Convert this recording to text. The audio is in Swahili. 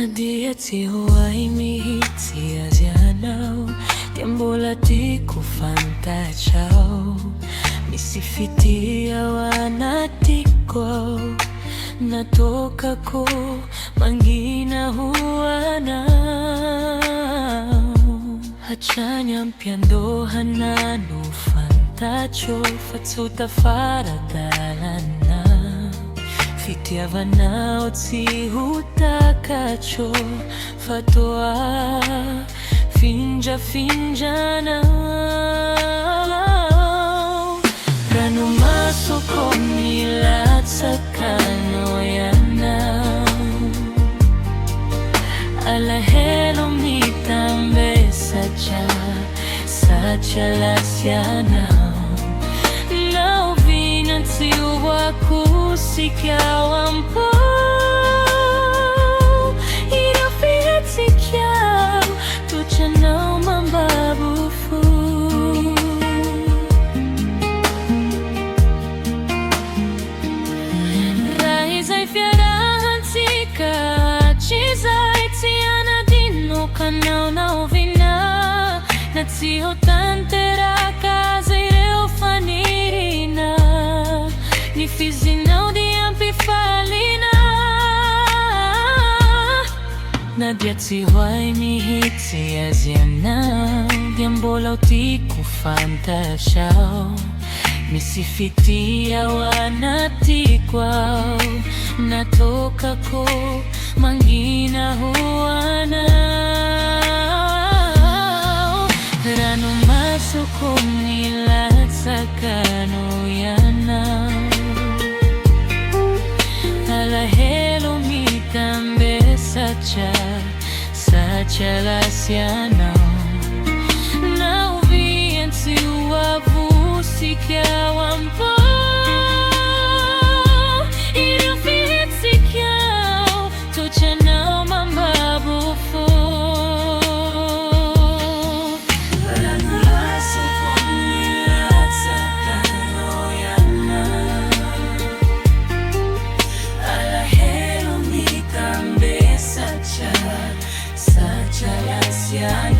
Dia ti huwag mihiti azianaw Tiempo lati ko fantachao Misifiti awanatiko Natoka ko mangina huwana Hachanyang piandohan na no fantacho Fatsuta faradalana Fitiavana otsi hutakacho Fatoa finjana Ranumaso ko nilat sa kanoyana Alahelo mitambe sacha lasyana Na uvinansiwa kusikawang po Irafiat sikyaw Tucha na mambabufu Raizay fiarahan sika Chizay tiana dino kanaw na uvina Natsiho tantera kazay reo fanirina Nifizinaw di ampifalina Nadiatsi huwag mihiti azianaw Diambolaw ti ko fantasyaw Misifiti awanatikwao Natoka ko manginahuana Ranumaso ko nilat sa kanoyana Alahelo mitambe sacha lasyana Na uvian siwavu sikyawan po Irafit sikyaw Tucha na mambabufu Ranumaso ko nilat sa kanoyana Alahelo mitambe sacha lasyana